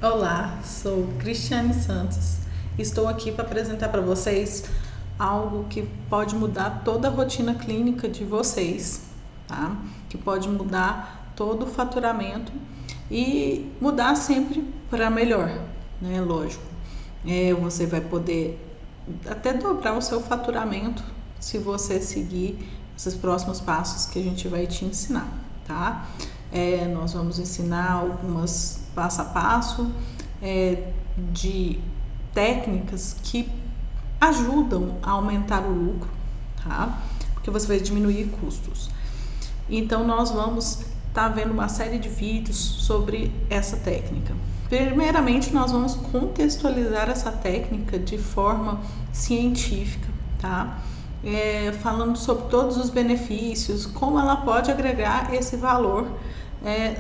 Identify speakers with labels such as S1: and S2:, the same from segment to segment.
S1: Olá, sou Cristiane Santos. Estou aqui para apresentar para vocês algo que pode mudar toda a rotina clínica de vocês, tá? Que pode mudar todo o faturamento e mudar sempre para melhor, né? Lógico. Você vai poder até dobrar o seu faturamento se você seguir esses próximos passos que a gente vai te ensinar, tá? Nós vamos ensinar algumas passo a passo de técnicas que ajudam a aumentar o lucro, tá? Porque você vai diminuir custos. Então nós vamos estar vendo uma série de vídeos sobre essa técnica. Primeiramente, nós vamos contextualizar essa técnica de forma científica, tá? Falando sobre todos os benefícios, como ela pode agregar esse valor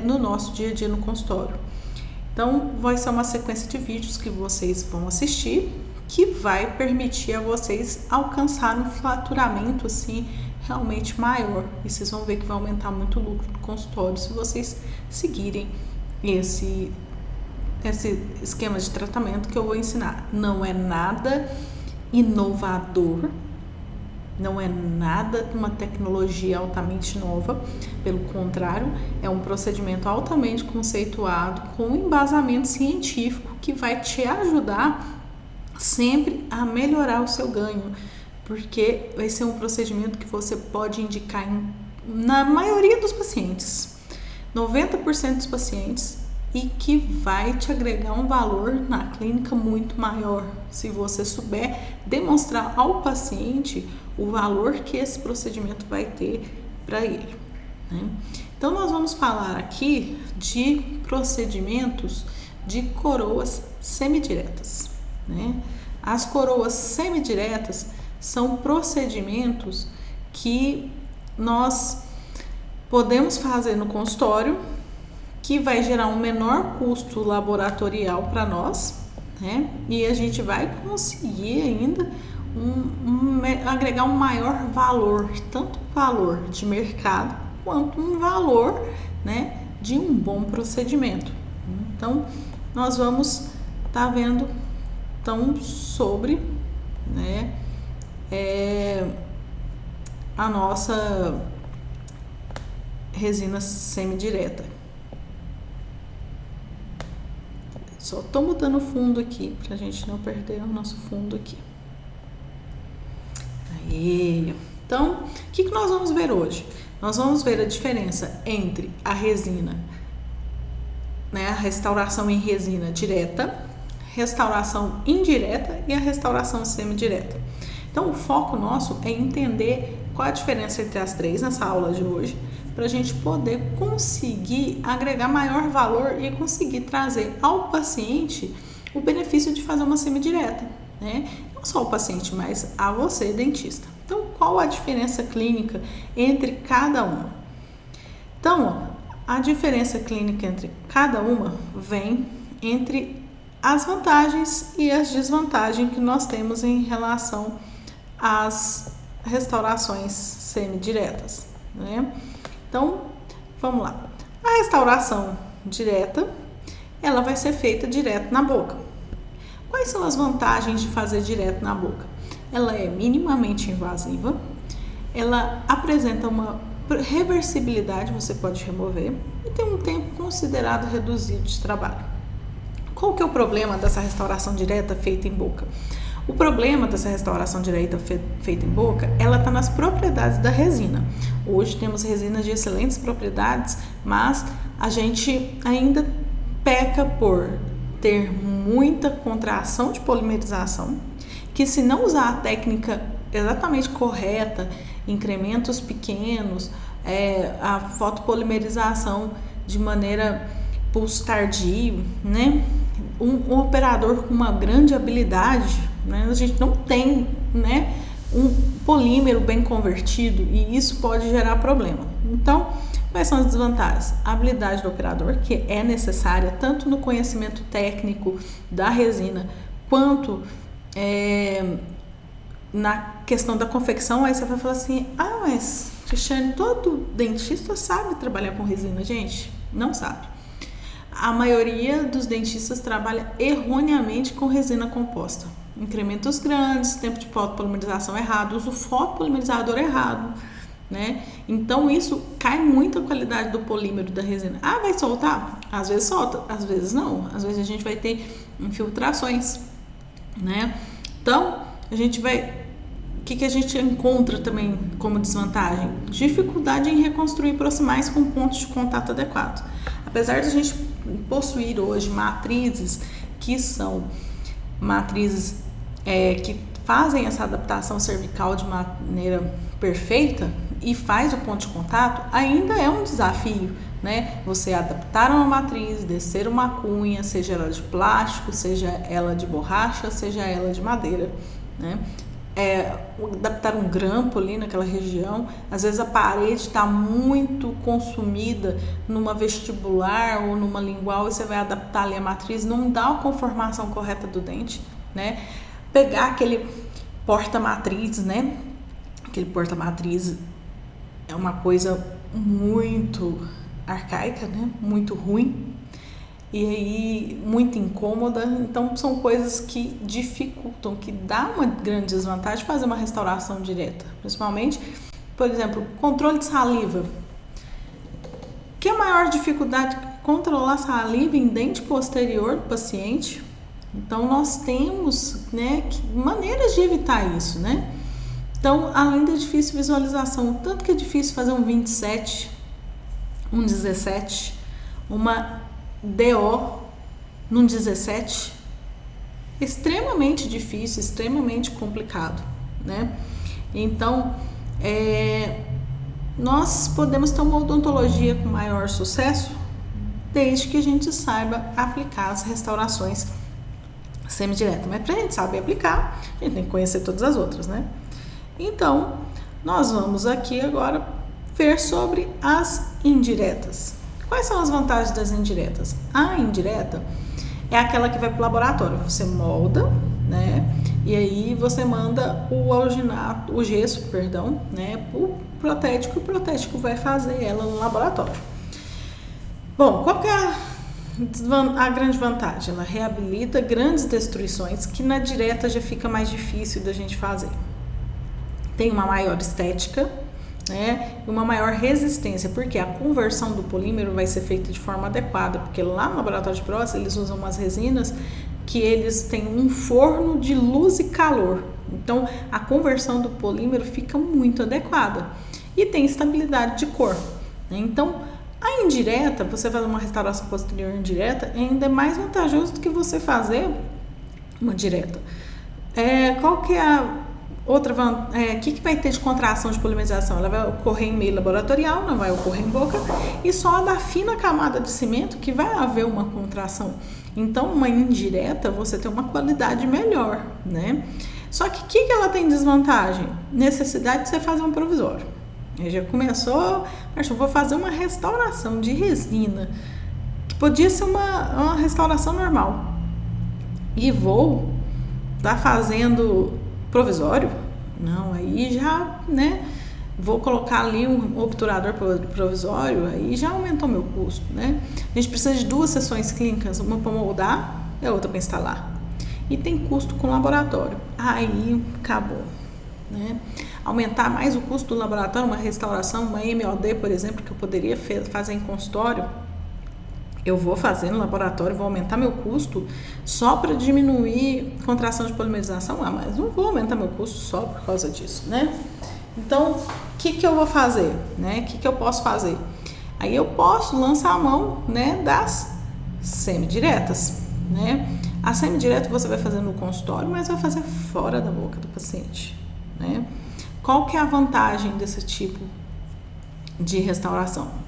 S1: no nosso dia a dia no consultório. Então, vai ser uma sequência de vídeos que vocês vão assistir, que vai permitir a vocês alcançar um faturamento assim realmente maior. E vocês vão ver que vai aumentar muito o lucro do consultório se vocês seguirem esse esquema de tratamento que eu vou ensinar. Não é nada inovador, não é nada uma tecnologia altamente nova, pelo contrário, é um procedimento altamente conceituado com embasamento científico que vai te ajudar sempre a melhorar o seu ganho, porque vai ser um procedimento que você pode indicar na maioria dos pacientes, 90% dos pacientes, e que vai te agregar um valor na clínica muito maior, se você souber demonstrar ao paciente o valor que esse procedimento vai ter para ele, né? Então, nós vamos falar aqui de procedimentos de coroas semidiretas, né? As coroas semidiretas são procedimentos que nós podemos fazer no consultório, que vai gerar um menor custo laboratorial para nós, né? E a gente vai conseguir ainda agregar um maior valor, tanto valor de mercado quanto um valor, né, de um bom procedimento. Então, nós vamos estar vendo então sobre, né, a nossa resina semidireta. Só tô mudando o fundo aqui pra gente não perder o nosso fundo aqui. Aí. Então, o que nós vamos ver hoje? Nós vamos ver a diferença entre a resina, né, a restauração em resina direta, restauração indireta e a restauração semidireta. Então, o foco nosso é entender qual a diferença entre as três nessa aula de hoje, para a gente poder conseguir agregar maior valor e conseguir trazer ao paciente o benefício de fazer uma semidireta, né? Não só ao paciente, mas a você, dentista. Então, qual a diferença clínica entre cada uma? Então, a diferença clínica entre cada uma vem entre as vantagens e as desvantagens que nós temos em relação às restaurações semidiretas, né? Então, vamos lá. A restauração direta, ela vai ser feita direto na boca. Quais são as vantagens de fazer direto na boca? Ela é minimamente invasiva, ela apresenta uma reversibilidade, você pode remover, e tem um tempo considerado reduzido de trabalho. Qual que é o problema dessa restauração direta feita em boca? O problema dessa restauração direta feita em boca, ela está nas propriedades da resina. Hoje temos resinas de excelentes propriedades, mas a gente ainda peca por ter muita contração de polimerização, que se não usar a técnica exatamente correta, incrementos pequenos, a fotopolimerização de maneira pulso tardio, né? Um operador com uma grande habilidade, né? A gente não tem, né, um polímero bem convertido e isso pode gerar problema. Então, quais são as desvantagens? A habilidade do operador, que é necessária tanto no conhecimento técnico da resina quanto na questão da confecção. Aí você vai falar assim: ah, mas Cristiane, todo dentista sabe trabalhar com resina. Gente, não sabe. A maioria dos dentistas trabalha erroneamente com resina composta. Incrementos grandes, tempo de fotopolimerização errado, uso fotopolimerizador errado, né? Então isso cai muito a qualidade do polímero da resina. Ah, vai soltar? Às vezes solta, às vezes não. Às vezes a gente vai ter infiltrações, né? Então a gente vai... O que a gente encontra também como desvantagem? Dificuldade em reconstruir proximais com pontos de contato adequados. Apesar de a gente possuir hoje matrizes que são matrizes que fazem essa adaptação cervical de maneira perfeita e faz o ponto de contato, ainda é um desafio, né? Você adaptar uma matriz, descer uma cunha, seja ela de plástico, seja ela de borracha, seja ela de madeira, né? Adaptar um grampo ali naquela região, às vezes a parede está muito consumida numa vestibular ou numa lingual e você vai adaptar ali a matriz, não dá a conformação correta do dente, né? Pegar aquele porta-matriz, né? Aquele porta-matriz é uma coisa muito arcaica, né? Muito ruim. E aí, muito incômoda. Então, são coisas que dificultam, que dá uma grande desvantagem fazer uma restauração direta. Principalmente, por exemplo, controle de saliva. Que é a maior dificuldade? Controlar saliva em dente posterior do paciente. Então, nós temos, né, maneiras de evitar isso, né? Então, além da difícil visualização, tanto que é difícil fazer um 27, um 17, uma DO num 17, extremamente difícil, extremamente complicado, né? Então, nós podemos ter uma odontologia com maior sucesso desde que a gente saiba aplicar as restaurações semidiretas. Mas para a gente saber aplicar, a gente tem que conhecer todas as outras, né? Então, nós vamos aqui agora ver sobre as indiretas. Quais são as vantagens das indiretas? A indireta é aquela que vai para o laboratório. Você molda, né? E aí você manda o alginato, o gesso, perdão, né? Para o protético. O protético vai fazer ela no laboratório. Bom, qual que é a grande vantagem? Ela reabilita grandes destruições que na direta já fica mais difícil da gente fazer. Tem uma maior estética, né, uma maior resistência, porque a conversão do polímero vai ser feita de forma adequada, porque lá no laboratório de prótese eles usam umas resinas que eles têm um forno de luz e calor, então a conversão do polímero fica muito adequada e tem estabilidade de cor, né? Então a indireta, você fazer uma restauração posterior indireta é ainda mais vantajoso do que você fazer uma direta. Qual que é a outra, que vai ter de contração de polimerização? Ela vai ocorrer em meio laboratorial, não vai ocorrer em boca, e só da fina camada de cimento que vai haver uma contração. Então, uma indireta, você tem uma qualidade melhor, né? Só que ela tem desvantagem? Necessidade de você fazer um provisório. Aí já começou, eu vou fazer uma restauração de resina, que podia ser uma restauração normal, e vou estar fazendo provisório? Não, aí já, né, vou colocar ali um obturador provisório, aí já aumentou meu custo, né? A gente precisa de 2 sessões clínicas, uma para moldar e a outra para instalar. E tem custo com laboratório. Aí acabou, né? Aumentar mais o custo do laboratório, uma restauração, uma MOD, por exemplo, que eu poderia fazer em consultório, eu vou fazer no laboratório, vou aumentar meu custo só para diminuir contração de polimerização, mas não vou aumentar meu custo só por causa disso, né? Então, o que eu vou fazer, né? O que eu posso fazer? Aí eu posso lançar a mão, né, das semidiretas, né? A semidireta você vai fazer no consultório, mas vai fazer fora da boca do paciente, né? Qual que é a vantagem desse tipo de restauração?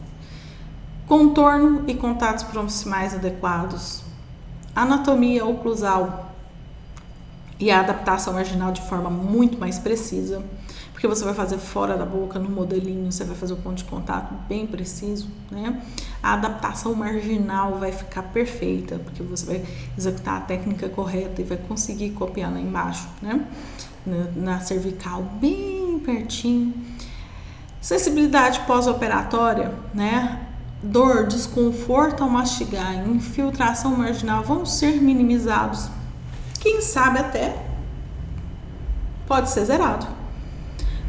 S1: Contorno e contatos proximais adequados, anatomia oclusal e a adaptação marginal de forma muito mais precisa, porque você vai fazer fora da boca, no modelinho, você vai fazer o ponto de contato bem preciso, né? A adaptação marginal vai ficar perfeita, porque você vai executar a técnica correta e vai conseguir copiar lá embaixo, né? Na cervical, bem pertinho. Sensibilidade pós-operatória, né? dor, desconforto ao mastigar, infiltração marginal vão ser minimizados. Quem sabe até pode ser zerado.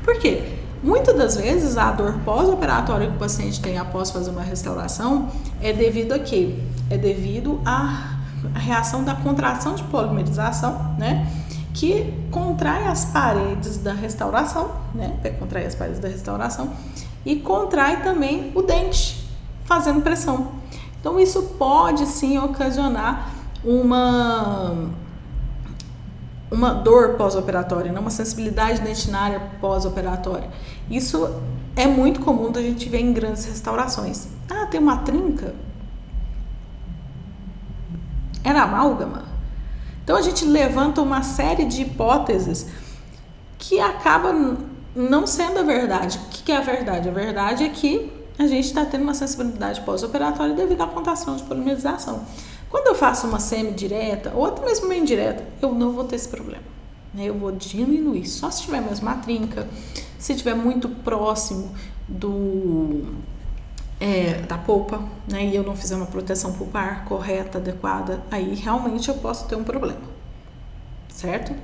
S1: Por quê? Muitas das vezes a dor pós-operatória que o paciente tem após fazer uma restauração é devido a quê? É devido à reação da contração de polimerização, né? Que contrai as paredes da restauração, né? Contrai as paredes da restauração e contrai também o dente, fazendo pressão. Então isso pode sim ocasionar uma dor pós-operatória, uma sensibilidade dentinária pós-operatória. Isso é muito comum da gente ver em grandes restaurações. Ah, tem uma trinca? Era amálgama? Então a gente levanta uma série de hipóteses que acaba não sendo a verdade. O que é a verdade? A verdade é que a gente está tendo uma sensibilidade pós-operatória devido à contração de polimerização. Quando eu faço uma semi-direta, ou até mesmo uma indireta, eu não vou ter esse problema. Eu vou diminuir, só se tiver mesmo uma trinca, se estiver muito próximo da polpa, né, e eu não fizer uma proteção pulpar correta, adequada, aí realmente eu posso ter um problema, certo?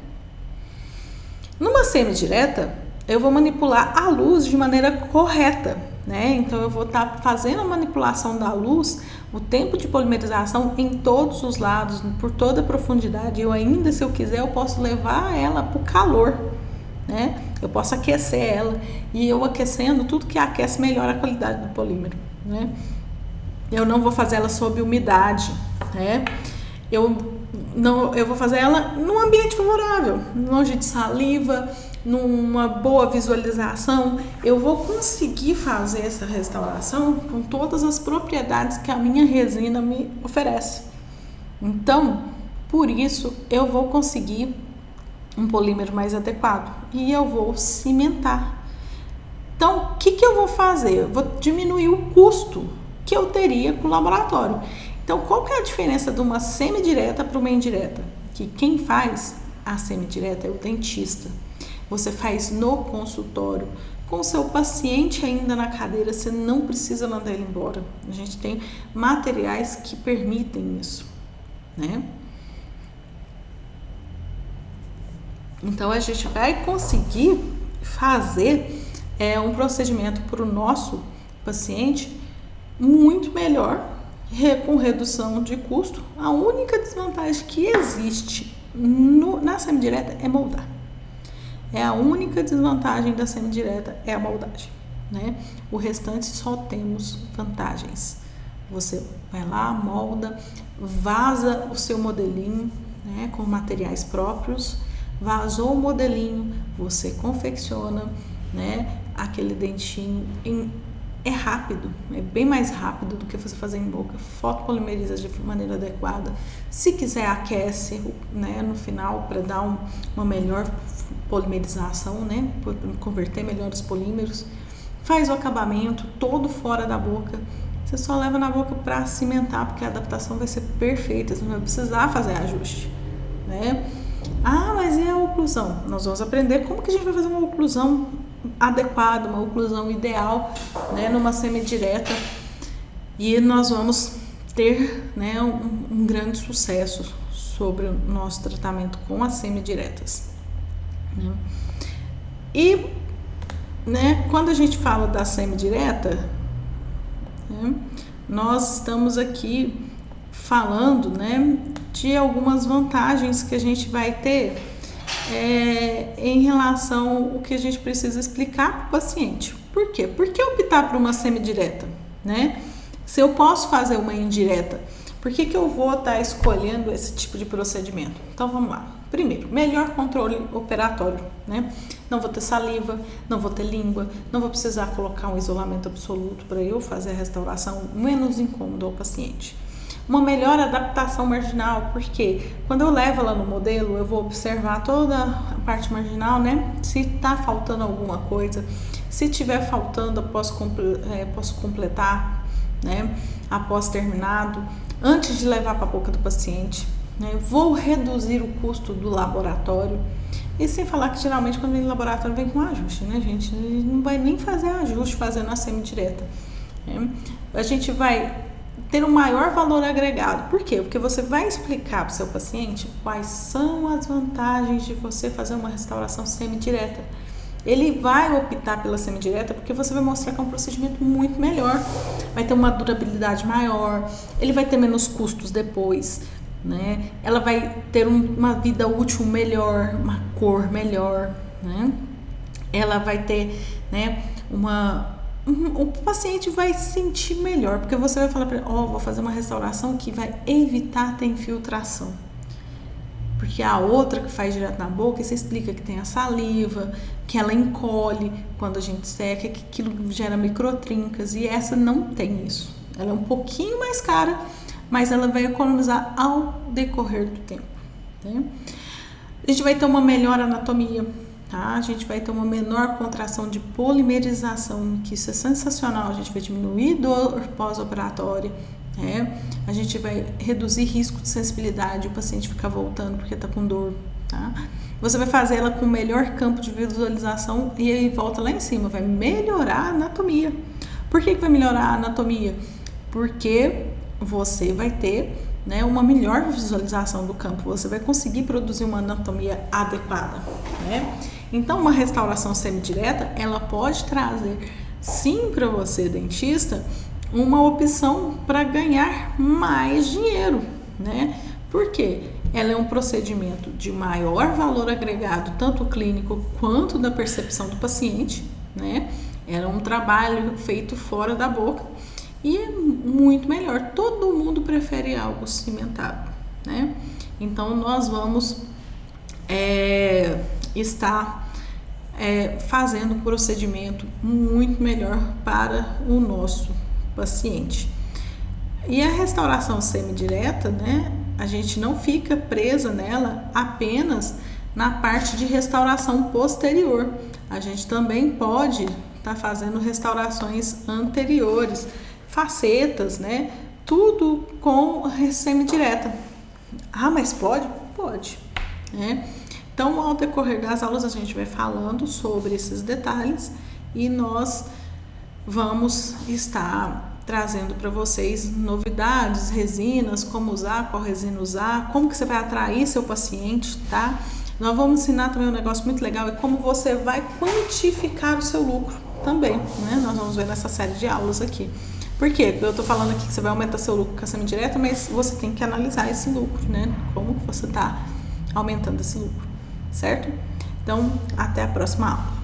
S1: Numa semi-direta, eu vou manipular a luz de maneira correta, né? Então eu vou estar fazendo a manipulação da luz, o tempo de polimerização em todos os lados, por toda a profundidade. Eu ainda, se eu quiser, eu posso levar ela para o calor, né? Eu posso aquecer ela, e eu aquecendo, tudo que aquece melhora a qualidade do polímero, né? Eu não vou fazer ela sob umidade, né? Eu vou fazer ela num ambiente favorável, longe de saliva, numa boa visualização. Eu vou conseguir fazer essa restauração com todas as propriedades que a minha resina me oferece. Então, por isso, eu vou conseguir um polímero mais adequado e eu vou cimentar. Então, o que eu vou fazer? Eu vou diminuir o custo que eu teria com o laboratório. Então, qual que é a diferença de uma semidireta para uma indireta? Que quem faz a semidireta é o dentista. Você faz no consultório, com o seu paciente ainda na cadeira, você não precisa mandar ele embora. A gente tem materiais que permitem isso, né? Então, a gente vai conseguir fazer um procedimento para o nosso paciente muito melhor, com redução de custo. A única desvantagem que existe na semidireta é moldar. A única desvantagem da semidireta é a moldagem, né? O restante só temos vantagens. Você vai lá, molda, vaza o seu modelinho, né, com materiais próprios, vazou o modelinho, você confecciona, né, aquele dentinho é rápido, é bem mais rápido do que você fazer em boca, fotopolimeriza de maneira adequada. Se quiser, aquece, né, no final para dar uma melhor polimerização, né, converter melhor os polímeros. Faz o acabamento todo fora da boca. Você só leva na boca para cimentar, porque a adaptação vai ser perfeita, você não vai precisar fazer ajuste, né? Ah, mas e a oclusão? Nós vamos aprender como que a gente vai fazer uma oclusão adequada, uma oclusão ideal, né, numa semidireta, e nós vamos ter, né, um grande sucesso sobre o nosso tratamento com as semidiretas, né? E, né, quando a gente fala da semidireta, né, nós estamos aqui falando, né, de algumas vantagens que a gente vai ter em relação ao que a gente precisa explicar para o paciente. Por quê? Por que optar por uma semidireta, né? Se eu posso fazer uma indireta, por que eu vou estar escolhendo esse tipo de procedimento? Então vamos lá. Primeiro, melhor controle operatório, né? Não vou ter saliva, não vou ter língua, não vou precisar colocar um isolamento absoluto para eu fazer a restauração, menos incômodo ao paciente. Uma melhor adaptação marginal, porque quando eu levo ela no modelo, eu vou observar toda a parte marginal, né? Se está faltando alguma coisa, se tiver faltando, eu posso completar, né? Após terminado, antes de levar para a boca do paciente, né? Vou reduzir o custo do laboratório. E sem falar que geralmente quando vem no laboratório vem com ajuste, né, gente? A gente não vai nem fazer ajuste fazendo a semidireta, né? a gente vai ter um maior valor agregado. Por quê? Porque você vai explicar para o seu paciente quais são as vantagens de você fazer uma restauração semidireta. Ele vai optar pela semidireta porque você vai mostrar que é um procedimento muito melhor, vai ter uma durabilidade maior, ele vai ter menos custos depois, né? Ela vai ter uma vida útil melhor, uma cor melhor, né? Ela vai ter, né, o paciente vai se sentir melhor, porque você vai falar para ele, vou fazer uma restauração que vai evitar ter infiltração. Porque a outra que faz direto na boca, você explica que tem a saliva, que ela encolhe quando a gente seca, que aquilo gera microtrincas, e essa não tem isso. Ela é um pouquinho mais cara, mas ela vai economizar ao decorrer do tempo, né? A gente vai ter uma melhor anatomia, tá? A gente vai ter uma menor contração de polimerização, que isso é sensacional. A gente vai diminuir dor pós-operatória, né? A gente vai reduzir risco de sensibilidade, o paciente ficar voltando porque tá com dor, tá? Você vai fazer ela com melhor campo de visualização e aí volta lá em cima, vai melhorar a anatomia. Por que vai melhorar a anatomia? Porque você vai ter, né, uma melhor visualização do campo, você vai conseguir produzir uma anatomia adequada, né? Então, uma restauração semidireta, ela pode trazer, sim, para você, dentista, uma opção para ganhar mais dinheiro, né? Por quê? Ela é um procedimento de maior valor agregado, tanto clínico quanto da percepção do paciente, né? Ela é um trabalho feito fora da boca e é muito melhor. Todo mundo prefere algo cimentado, né? Então, nós vamos estar fazendo um procedimento muito melhor para o nosso paciente. E a restauração semidireta, né, a gente não fica presa nela apenas na parte de restauração posterior. A gente também pode estar fazendo restaurações anteriores, facetas, né, tudo com semidireta. Mas pode? Pode, né? Então, ao decorrer das aulas, a gente vai falando sobre esses detalhes e nós vamos estar trazendo para vocês novidades, resinas, como usar, qual resina usar, como que você vai atrair seu paciente, tá? Nós vamos ensinar também um negócio muito legal, é como você vai quantificar o seu lucro também, né? Nós vamos ver nessa série de aulas aqui. Por quê? Porque eu tô falando aqui que você vai aumentar seu lucro com a semidireta, mas você tem que analisar esse lucro, né? Como que você tá aumentando esse lucro, certo? Então, até a próxima aula.